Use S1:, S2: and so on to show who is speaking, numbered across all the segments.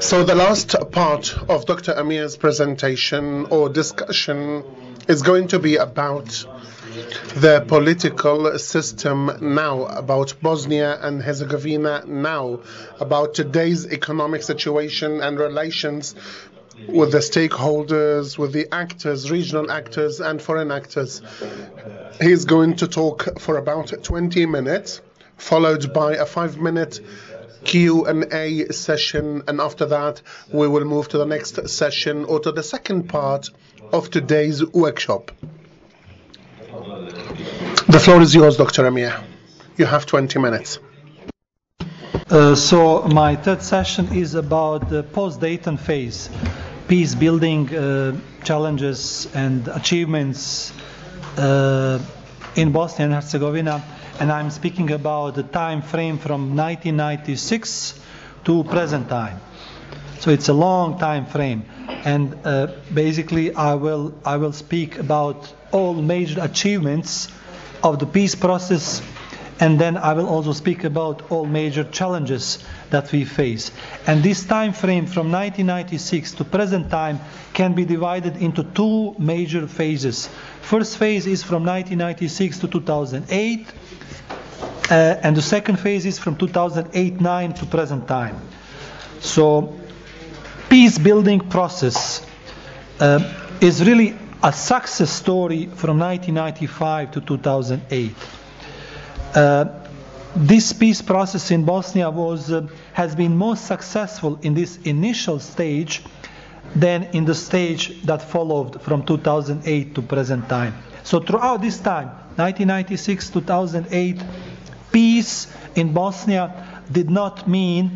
S1: So the last part of Dr. Amir's presentation or discussion is going to be about the political system now, about Bosnia and Herzegovina now, about today's economic situation and relations with the stakeholders, with the actors, regional actors and foreign actors. He's going to talk for about 20 minutes, followed by a 5-minute Q&A session, and after that we will move to the next session or to the second part of today's workshop. The floor is yours, Dr. Amir. You have 20 minutes.
S2: So my third session is about the post-Dayton phase, peace building challenges and achievements in Bosnia and Herzegovina, and I'm speaking about the time frame from 1996 to present time. So it's a long time frame, and basically I will speak about all major achievements of the peace process, and then I will also speak about all major challenges that we face. And this time frame from 1996 to present time can be divided into two major phases. First phase is from 1996 to 2008, and the second phase is from 2008-9 to present time. So peace building process is really a success story from 1995 to 2008. This peace process in Bosnia has been more successful in this initial stage than in the stage that followed from 2008 to present time. So throughout this time, 1996-2008, peace in Bosnia did not mean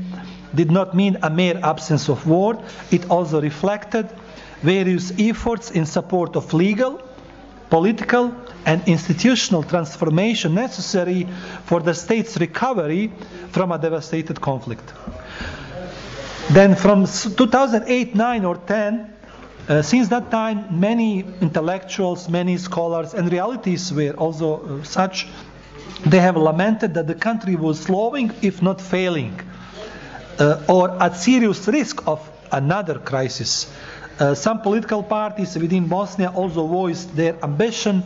S2: a mere absence of war. It also reflected various efforts in support of legal, political and institutional transformation necessary for the state's recovery from a devastated conflict. Then from 2008-9 or 10, since that time, many intellectuals, many scholars, and realities were also such, they have lamented that the country was slowing, if not failing, or at serious risk of another crisis. Some political parties within Bosnia also voiced their ambition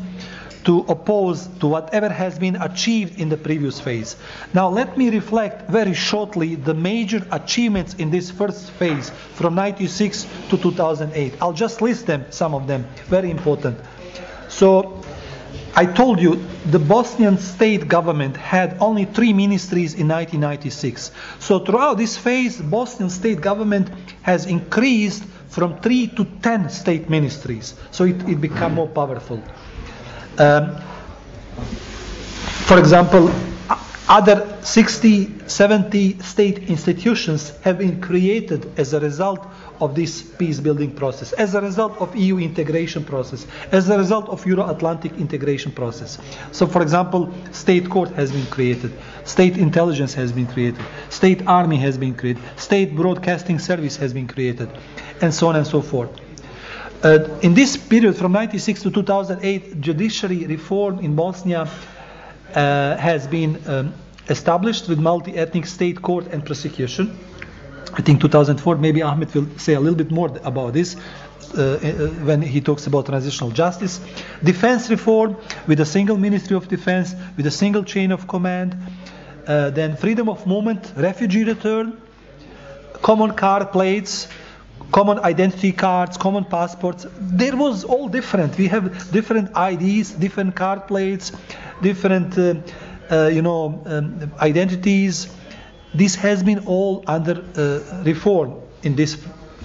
S2: to oppose to whatever has been achieved in the previous phase. Now let me reflect very shortly the major achievements in this first phase from 1996 to 2008. I'll just list them, some of them, very important. So I told you the Bosnian state government had only 3 ministries in 1996. So throughout this phase, Bosnian state government has increased from 3 to 10 state ministries. So it became more powerful. For example, other 60, 70 state institutions have been created as a result of this peace-building process, as a result of EU integration process, as a result of Euro-Atlantic integration process. So, for example, state court has been created, state intelligence has been created, state army has been created, state broadcasting service has been created, and so on and so forth. In this period, from 1996 to 2008, judiciary reform in Bosnia has been established with multi-ethnic state court and prosecution. I think 2004, maybe Ahmed will say a little bit more about this when he talks about transitional justice. Defense reform with a single Ministry of Defense, with a single chain of command. Then freedom of movement, refugee return, common card plates, common identity cards, common passports. There was all different. We have different IDs, different card plates, different identities. This has been all under reform in this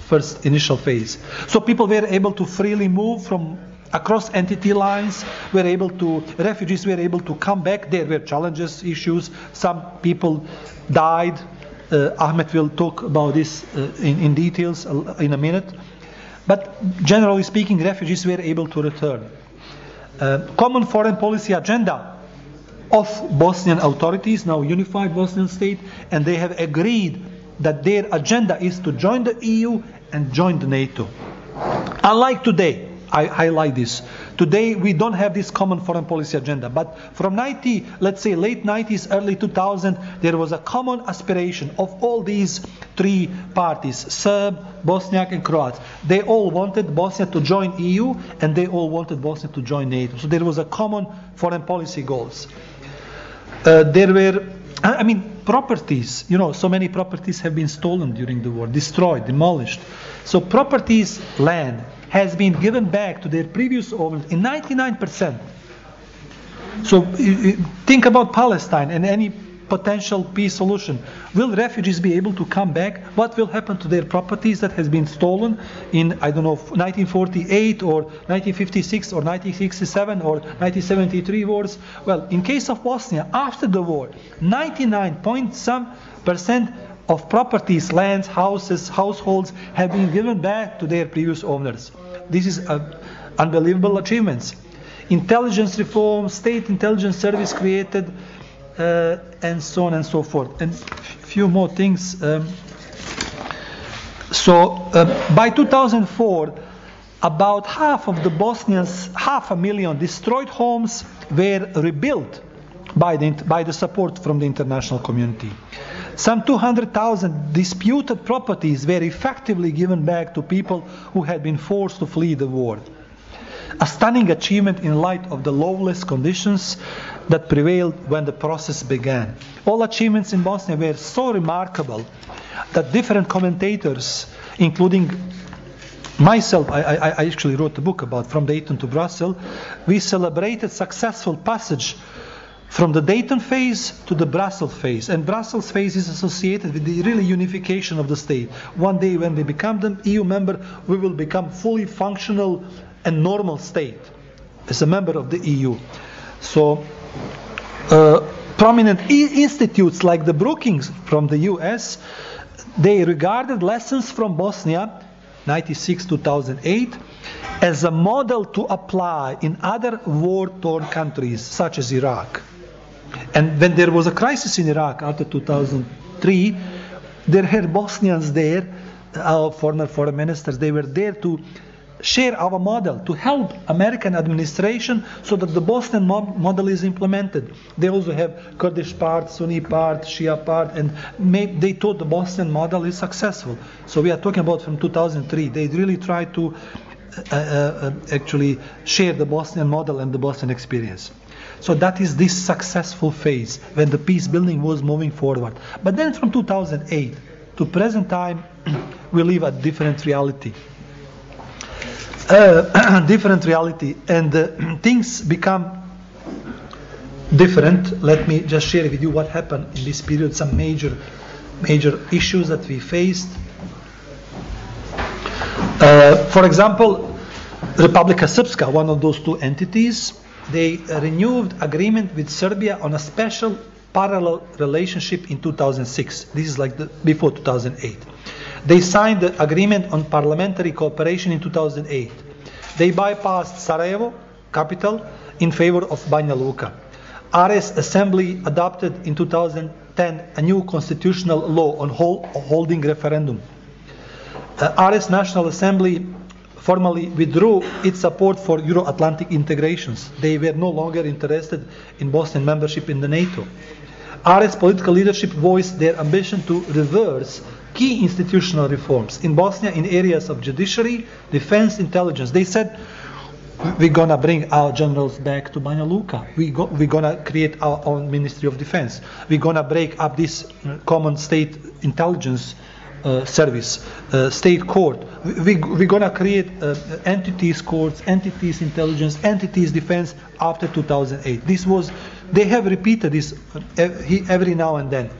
S2: first initial phase. So people were able to freely move from across entity lines, refugees were able to come back. There were challenges, issues. Some people died. Ahmed will talk about this in details in a minute. But generally speaking, refugees were able to return. Common foreign policy agenda of Bosnian authorities, now unified Bosnian state, and they have agreed that their agenda is to join the EU and join the NATO. Unlike today, I highlight this. Today we don't have this common foreign policy agenda, but from let's say late 90s, early 2000, there was a common aspiration of all these three parties, Serb, Bosniak and Croats. They all wanted Bosnia to join EU and they all wanted Bosnia to join NATO. So there was a common foreign policy goals. There were, properties, so many properties have been stolen during the war, destroyed, demolished. So properties, land, has been given back to their previous owners in 99%. So think about Palestine and any potential peace solution. Will refugees be able to come back? What will happen to their properties that has been stolen in, 1948 or 1956 or 1967 or 1973 wars? Well, in case of Bosnia, after the war, 99% of properties, lands, houses, households have been given back to their previous owners. This is unbelievable achievements. Intelligence reform, state intelligence service created, and so on and so forth. And few more things. By 2004, about half of the Bosnians, 500,000 destroyed homes were rebuilt by the support from the international community. Some 200,000 disputed properties were effectively given back to people who had been forced to flee the war. A stunning achievement in light of the lawless conditions that prevailed when the process began. All achievements in Bosnia were so remarkable that different commentators, including myself, I actually wrote a book about From Dayton to Brussels, we celebrated successful passage from the Dayton phase to the Brussels phase. And Brussels phase is associated with the really unification of the state. One day when we become the EU member, we will become fully functional and normal state as a member of the EU. So prominent institutes like the Brookings from the US, they regarded lessons from Bosnia 96-2008 as a model to apply in other war-torn countries such as Iraq. And when there was a crisis in Iraq after 2003, there were Bosnians there, our former foreign ministers, they were there to share our model, to help American administration so that the Bosnian model is implemented. They also have Kurdish part, Sunni part, Shia part, and they thought the Bosnian model is successful. So we are talking about from 2003. They really tried to actually share the Bosnian model and the Bosnian experience. So that is this successful phase when the peace building was moving forward. But then from 2008 to present time, we live a different reality. And things become different. Let me just share with you what happened in this period, some major issues that we faced. For example, Republika Srpska, one of those two entities, they renewed agreement with Serbia on a special parallel relationship in 2006. This is like before 2008. They signed the agreement on parliamentary cooperation in 2008. They bypassed Sarajevo, capital, in favor of Banja Luka. Ares Assembly adopted in 2010 a new constitutional law on holding referendum. Ares National Assembly formally withdrew its support for Euro-Atlantic integrations. They were no longer interested in Bosnian membership in the NATO. Ares political leadership voiced their ambition to reverse key institutional reforms in Bosnia in areas of judiciary, defense, intelligence. They said, we're going to bring our generals back to Banja Luka. We're going to create our own Ministry of Defense. We're going to break up this common state intelligence service, state court. We're going to create entities courts, entities intelligence, entities defense after 2008. They have repeated this every now and then.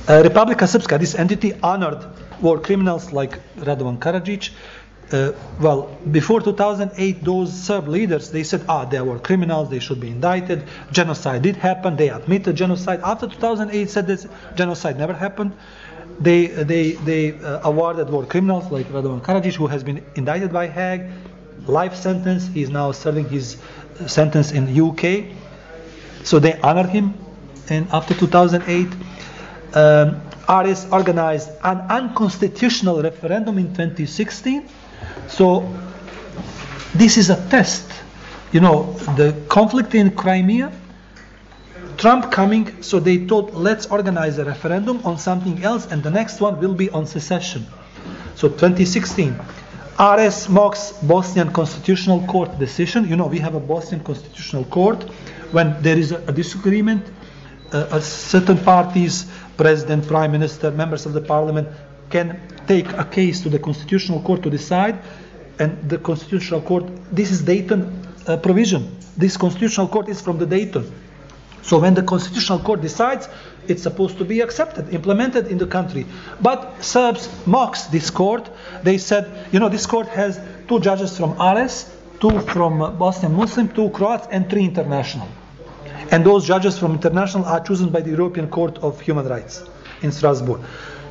S2: Republika Srpska, this entity, honored war criminals like Radovan Karadzic. Before 2008, those Serb leaders, they said, they were criminals, they should be indicted. Genocide did happen, they admitted genocide. After 2008, said that genocide never happened. They awarded war criminals like Radovan Karadzic, who has been indicted by Hague, life sentence. He is now serving his sentence in UK. So they honored him. And after 2008, Ares organized an unconstitutional referendum in 2016. So this is a test. You know, the conflict in Crimea, Trump coming, so they thought, let's organize a referendum on something else, and the next one will be on secession. So 2016, RS mocks Bosnian Constitutional Court decision. You know, we have a Bosnian Constitutional Court. When there is a disagreement, certain parties, president, prime minister, members of the parliament, can take a case to the Constitutional Court to decide, and the Constitutional Court, this is Dayton provision. This Constitutional Court is from the Dayton. So when the Constitutional Court decides, it's supposed to be accepted, implemented in the country. But Serbs mocks this court. They said, you know, this court has 2 judges from RS, 2 from Bosnian Muslim, 2 Croats, and 3 international. And those judges from international are chosen by the European Court of Human Rights in Strasbourg.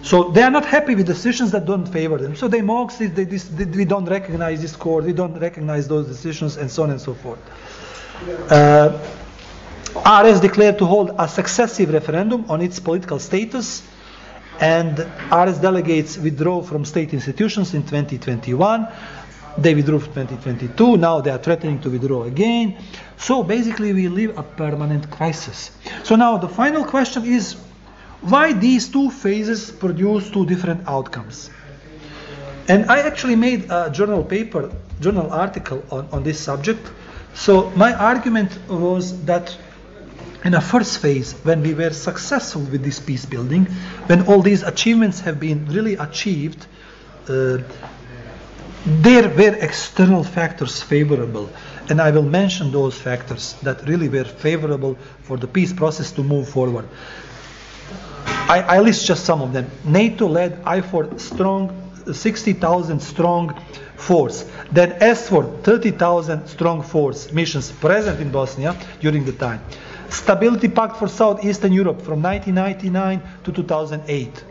S2: So they are not happy with decisions that don't favor them. So they mock this, we don't recognize this court, we don't recognize those decisions, and so on and so forth. RS declared to hold a successive referendum on its political status, and RS delegates withdraw from state institutions in 2021. They withdrew from 2022. Now they are threatening to withdraw again. So basically we live a permanent crisis. So now the final question is, why these 2 phases produce 2 different outcomes? And I actually made a journal article on this subject. So my argument was that in a first phase, when we were successful with this peace building, when all these achievements have been really achieved, there were external factors favorable. And I will mention those factors that really were favorable for the peace process to move forward. I list just some of them. NATO-led IFOR strong, 60,000 strong force. Then SFOR, 30,000 strong force missions present in Bosnia during the time. Stability Pact for Southeastern Europe from 1999 to 2008.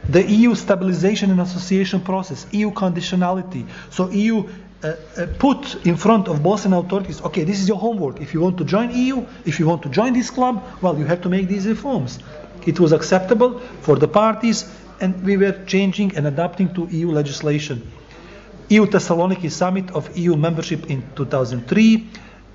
S2: The EU Stabilization and Association Process, EU conditionality. So EU put in front of Bosnian authorities, okay, this is your homework. If you want to join EU, if you want to join this club, well, you have to make these reforms. It was acceptable for the parties, and we were changing and adapting to EU legislation. EU Thessaloniki Summit of EU membership in 2003.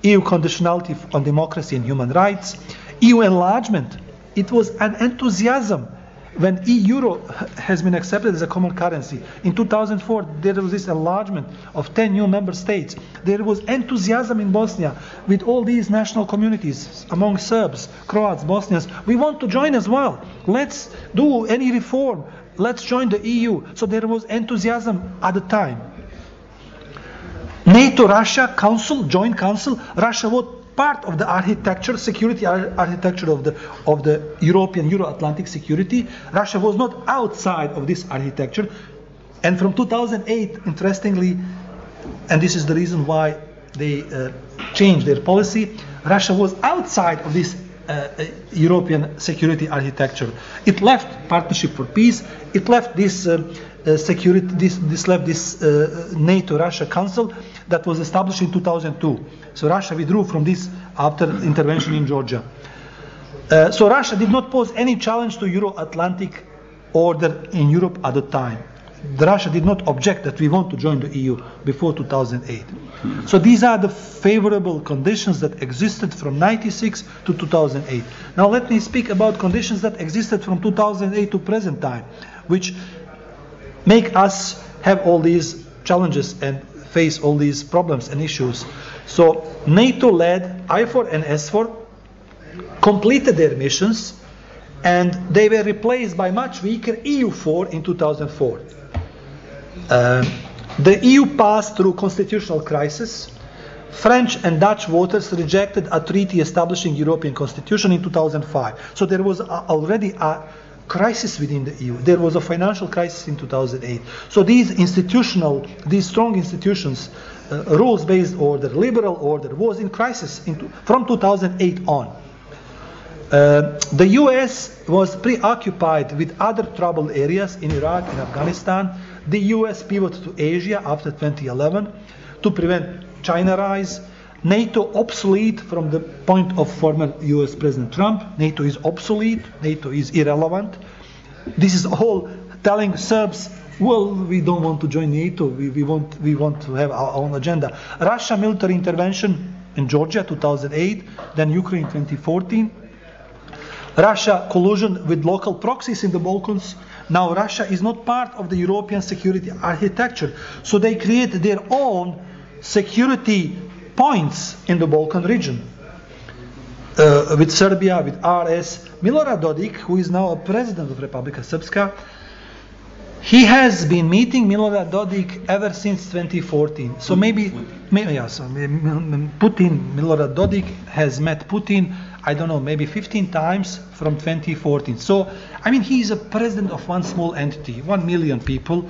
S2: EU conditionality on democracy and human rights, EU enlargement. It was an enthusiasm when euro has been accepted as a common currency. In 2004, there was this enlargement of 10 new member states. There was enthusiasm in Bosnia with all these national communities among Serbs, Croats, Bosnians. We want to join as well. Let's do any reform. Let's join the EU. So there was enthusiasm at the time. NATO-Russia Council, Joint Council, Russia was part of the architecture, security architecture of the European Euro-Atlantic security. Russia was not outside of this architecture. And from 2008, interestingly, and this is the reason why they changed their policy, Russia was outside of this European security architecture. It left Partnership for Peace. It left this NATO-Russia Council that was established in 2002. So Russia withdrew from this after intervention in Georgia. So Russia did not pose any challenge to Euro-Atlantic order in Europe at the time. Russia did not object that we want to join the EU before 2008. So these are the favorable conditions that existed from 1996 to 2008. Now let me speak about conditions that existed from 2008 to present time, which make us have all these challenges and face all these problems and issues. So NATO-led IFOR and SFOR completed their missions, and they were replaced by much weaker EU4 in 2004. The EU passed through constitutional crisis. French and Dutch voters rejected a treaty establishing European Constitution in 2005. So there was already a crisis within the EU. There was a financial crisis in 2008. So these strong institutions, rules-based order, liberal order, was in crisis from 2008 on. The US was preoccupied with other troubled areas in Iraq and Afghanistan. The US pivoted to Asia after 2011 to prevent China rise. NATO obsolete from the point of former US President Trump. NATO is obsolete. NATO is irrelevant. This is all telling Serbs, well, we don't want to join NATO, we want to have our own agenda. Russia military intervention in Georgia 2008, then Ukraine 2014. Russia collusion with local proxies in the Balkans. Now Russia is not part of the European security architecture, so they create their own security points in the Balkan region. With Serbia, with RS. Milorad Dodik, who is now a president of Republika Srpska, he has been meeting Milorad Dodik ever since 2014. So maybe Milorad Dodik has met Putin, I don't know, maybe 15 times from 2014. So, I mean, he is a president of one small entity, 1 million people,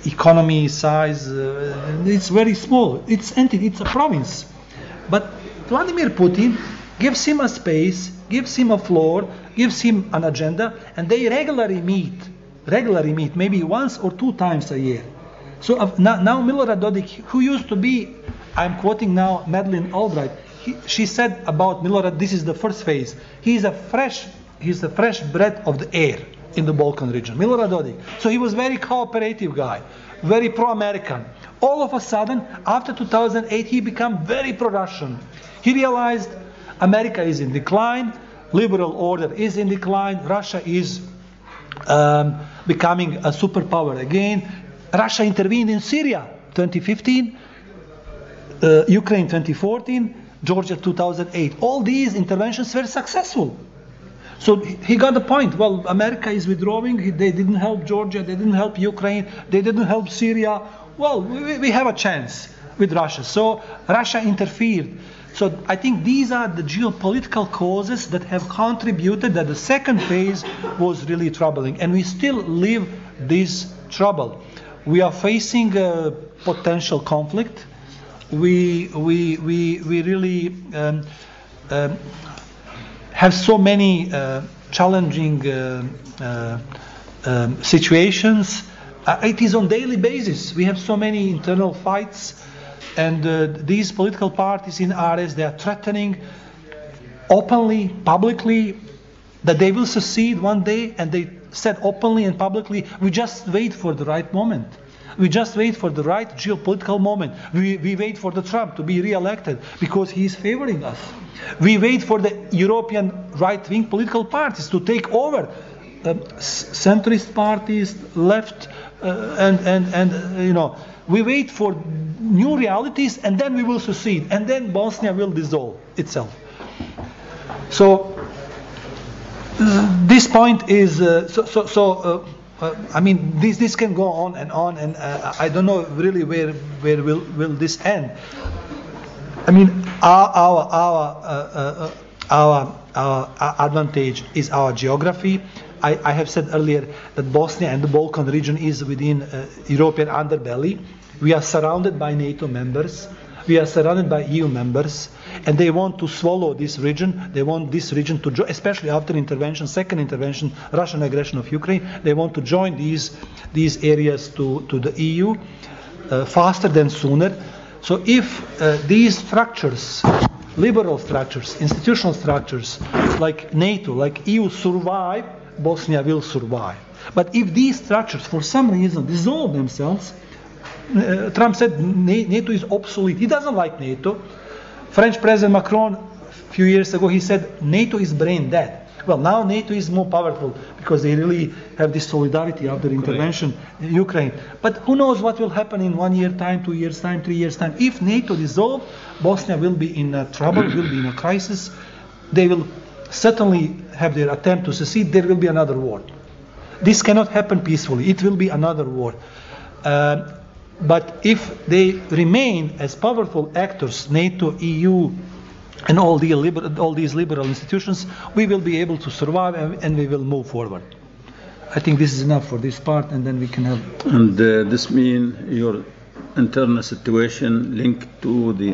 S2: economy size, it's very small. It's a province. But Vladimir Putin gives him a space, gives him a floor, gives him an agenda, and they regularly meet, maybe once or 2 times a year. So now Milorad Dodik, who used to be, I'm quoting now Madeleine Albright, she said about Milorad, this is the first phase. He's the fresh breath of the air in the Balkan region, Milorad Dodik. So he was very cooperative guy, very pro-American. All of a sudden, after 2008, he became very pro-Russian. He realized America is in decline, liberal order is in decline, Russia is becoming a superpower again. Russia intervened in Syria 2015, Ukraine 2014, Georgia 2008. All these interventions were successful. So he got the point. Well, America is withdrawing. They didn't help Georgia. They didn't help Ukraine. They didn't help Syria. Well, we have a chance with Russia. So Russia interfered. So I think these are the geopolitical causes that have contributed that the second phase was really troubling. And we still live this trouble. We are facing a potential conflict. We really have so many challenging situations. It is on daily basis. We have so many internal fights, and these political parties in RS, they are threatening openly, publicly, that they will secede one day, and they said openly and publicly, we just wait for the right moment. We just wait for the right geopolitical moment. We wait for the Trump to be re-elected because he is favoring us. We wait for the European right-wing political parties to take over. Centrist parties, left, and you know, we wait for new realities, and then we will secede, and then Bosnia will dissolve itself. So this point is I mean, this can go on, and I don't know really where will this end. I mean, our advantage is our geography. I have said earlier that Bosnia and the Balkan region is within European underbelly. We are surrounded by NATO members. We are surrounded by EU members, and they want to swallow this region. They want this region to join, especially after intervention, second intervention, Russian aggression of Ukraine. They want to join these areas to the EU faster than sooner. So if these structures, liberal structures, institutional structures like NATO, like EU survive, Bosnia will survive. But if these structures, for some reason, dissolve themselves, Trump said NATO is obsolete. He doesn't like NATO. French President Macron, a few years ago, he said NATO is brain dead. Well, now NATO is more powerful because they really have this solidarity after intervention in Ukraine. But who knows what will happen in 1 year time, 2 years time, 3 years time. If NATO dissolves, Bosnia will be in trouble, will be in a crisis. They will certainly have their attempt to secede. There will be another war. This cannot happen peacefully. It will be another war. But if they remain as powerful actors, NATO, EU, and all these liberal institutions, we will be able to survive, and we will move forward. I think this is enough for this part, and then we can have...
S3: And this means your internal situation linked to the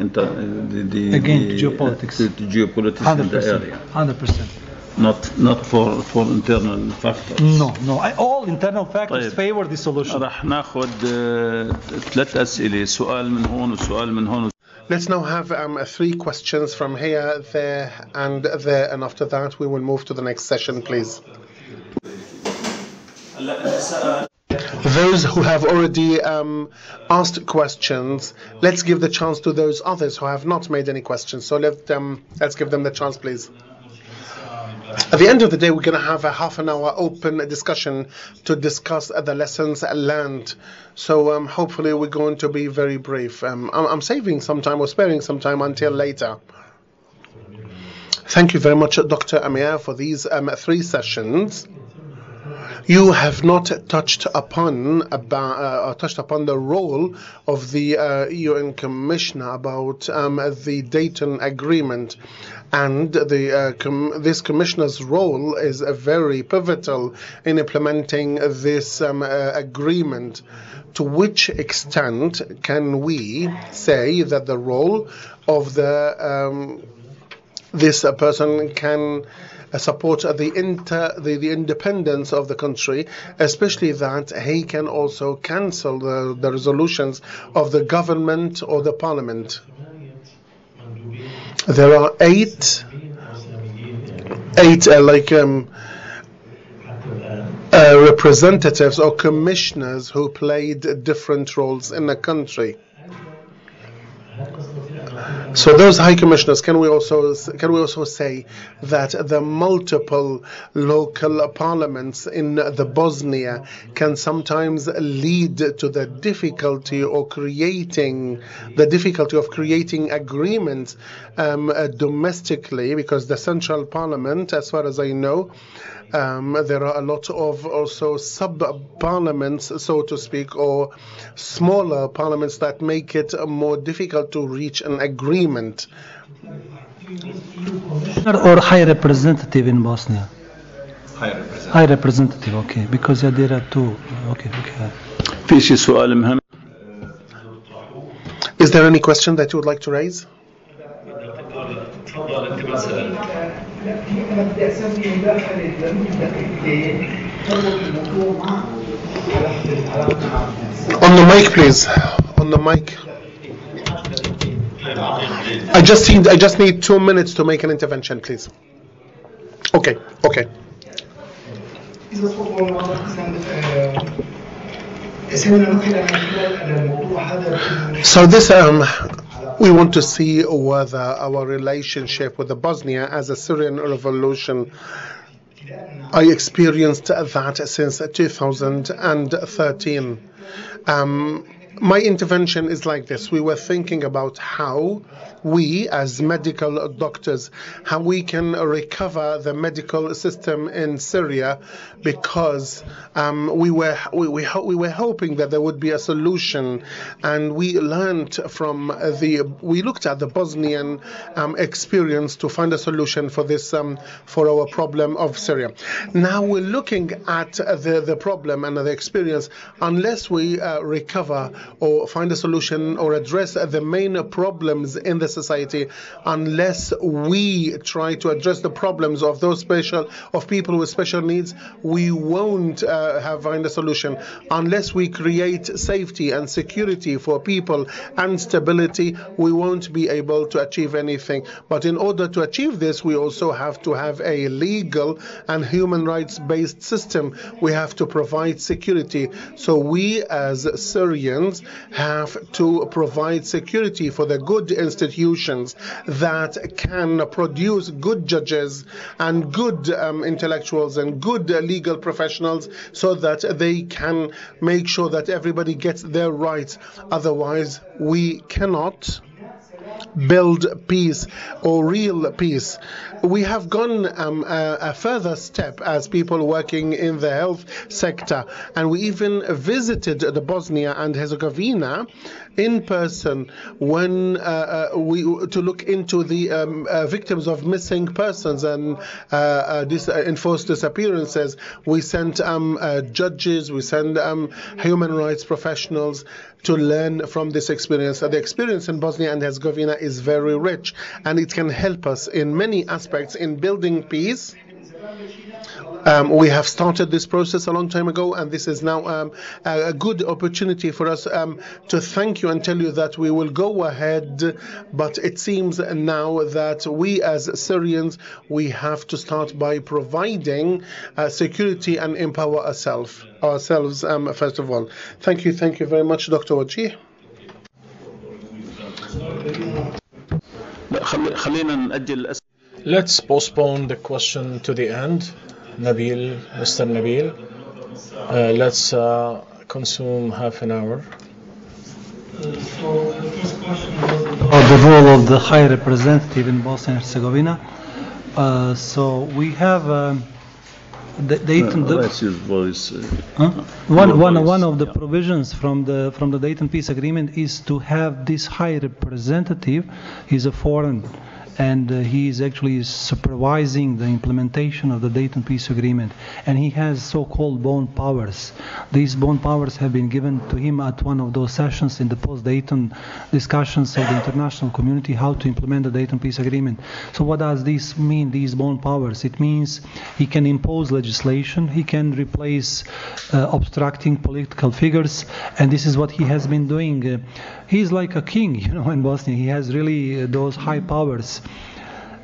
S3: geopolitics. The geopolitics
S2: 100%,
S3: in the area.
S2: 100%.
S3: Not for internal factors.
S2: No. All internal factors favor the solution.
S3: راح ناخذ 3 أسئلة، سؤال من هون وسؤال من هون.
S1: Let's now have 3 questions from here, there, and there, and after that we will move to the next session, please. Those who have already asked questions, let's give the chance to those others who have not made any questions. So let's give them the chance, please. At the end of the day, we're going to have a half an hour open discussion to discuss the lessons learned. So hopefully we're going to be very brief. I'm saving some time or sparing some time until later. Thank you very much, Dr. Amir, for these 3 sessions. You have not touched upon the role of the UN Commissioner about the Dayton Agreement, and this Commissioner's role is very pivotal in implementing this agreement. To which extent can we say that the role of this person can support the independence of the country, especially that he can also cancel the resolutions of the government or the parliament? There are eight representatives or commissioners who played different roles in the country. So those high commissioners, can we also say that the multiple local parliaments in the Bosnia can sometimes lead to the difficulty of creating agreements domestically, because the central parliament, as far as I know, there are a lot of also sub-parliaments, so to speak, or smaller parliaments that make it more difficult to reach an agreement.
S2: Or high representative in Bosnia? High representative, okay, because there are 2. Okay.
S1: Is there any question that you would like to raise? On the mic, please. On the mic. I just need 2 minutes to make an intervention, please. Okay. So this we want to see whether our relationship with the Bosnia as a Syrian revolution. I experienced that since 2013. My intervention is like this. We were thinking about how we, as medical doctors, how we can recover the medical system in Syria, because we were hoping that there would be a solution, and we looked at the Bosnian experience to find a solution for this for our problem of Syria. Now we're looking at the problem and the experience. Unless we recover or find a solution or address the main problems in the society, unless we try to address the problems of those people with special needs, we won't find a solution. Unless we create safety and security for people and stability, we won't be able to achieve anything. But in order to achieve this, we also have to have a legal and human rights-based system. We have to provide security. So we as Syrians have to provide security for the good institutions that can produce good judges and good intellectuals and good legal professionals, so that they can make sure that everybody gets their rights. Otherwise, we cannot build peace or real peace. We have gone a further step as people working in the health sector, and we even visited the Bosnia and Herzegovina in person to look into the victims of missing persons and enforced disappearances. We sent judges, we sent human rights professionals to learn from this experience. The experience in Bosnia and Herzegovina is very rich, and it can help us in many aspects in building peace, We have started this process a long time ago, and this is now a good opportunity for us to thank you and tell you that we will go ahead, but it seems now that we as Syrians, we have to start by providing security and empower ourselves first of all. Thank you very much, Dr. Wajih.
S4: Let's postpone the question to the end. Mr. Nabil, let's consume half an hour.
S2: So the first question was about the role of the High Representative in Bosnia and Herzegovina. So we have
S3: let's use voice.
S2: One of the provisions from the Dayton Peace Agreement is to have this High Representative. He's a foreign, and he is actually supervising the implementation of the Dayton Peace Agreement, and he has so-called bond powers. These bond powers have been given to him at one of those sessions in the post-Dayton discussions of the international community, how to implement the Dayton Peace Agreement. So what does this mean, these bond powers? It means he can impose legislation, he can replace obstructing political figures, and this is what he has been doing. He's like a king, in Bosnia. He has really those high powers.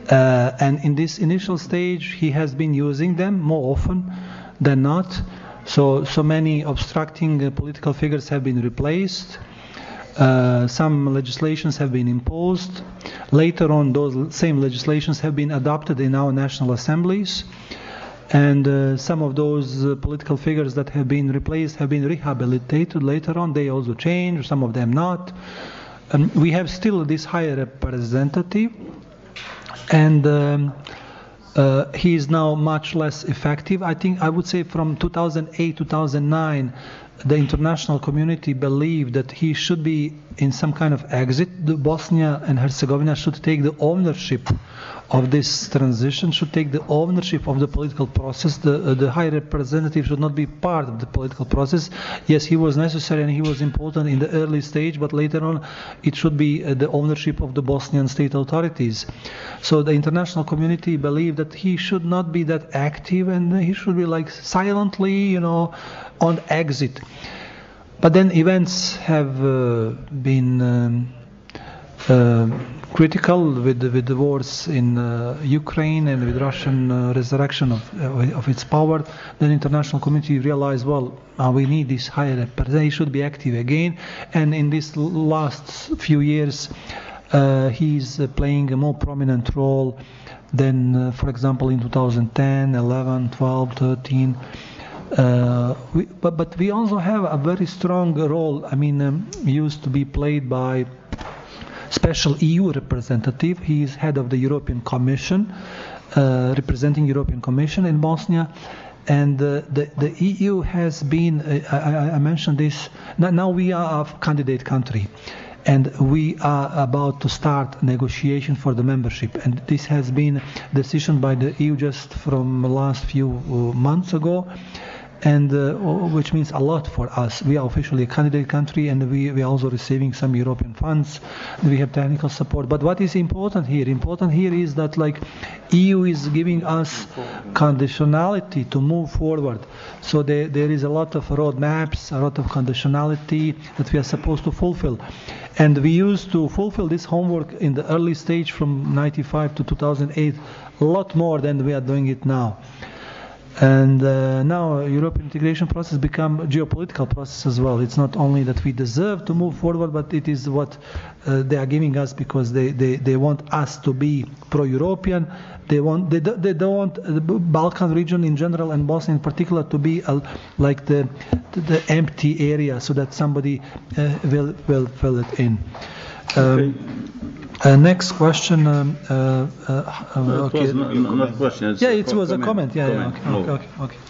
S2: And in this initial stage, he has been using them more often than not. So many obstructing political figures have been replaced. Some legislations have been imposed. Later on, those same legislations have been adopted in our national assemblies. And some of those political figures that have been replaced have been rehabilitated later on. They also changed, some of them not. We have still this High Representative, and he is now much less effective. I would say from 2008, 2009, the international community believed that he should be in some kind of exit. The Bosnia and Herzegovina should take the ownership of this transition, should take the ownership of the political process. The High Representative should not be part of the political process. Yes, he was necessary and he was important in the early stage, but later on it should be the ownership of the Bosnian state authorities. So the international community believed that he should not be that active, and he should be like silently, on exit. But then events have been critical with the wars in Ukraine and with Russian resurrection of its power. Then international community realized, we need this High Representative. He should be active again. And in this last few years, he's playing a more prominent role than, for example, in 2010, 11, 12, 13. But we also have a very strong role. Used to be played by special EU representative. He is head of the European Commission, representing European Commission in Bosnia. And the EU has been, I mentioned this, now we are a candidate country. And we are about to start negotiation for the membership. And this has been a decision by the EU just from the last few months ago. And which means a lot for us. We are officially a candidate country, and we are also receiving some European funds. We have technical support. But what is important here? Important here is that EU is giving us conditionality to move forward. So there is a lot of roadmaps, a lot of conditionality that we are supposed to fulfill. And we used to fulfill this homework in the early stage from 95 to 2008 a lot more than we are doing it now. And now European integration process become a geopolitical process as well. It's not only that we deserve to move forward, but it is what they are giving us because they want us to be pro-European. They don't want the Balkan region in general and Bosnia in particular to be like the empty area, so that somebody will fill it in. Next question.
S3: Okay. It was not a question.
S2: It was a comment. Okay.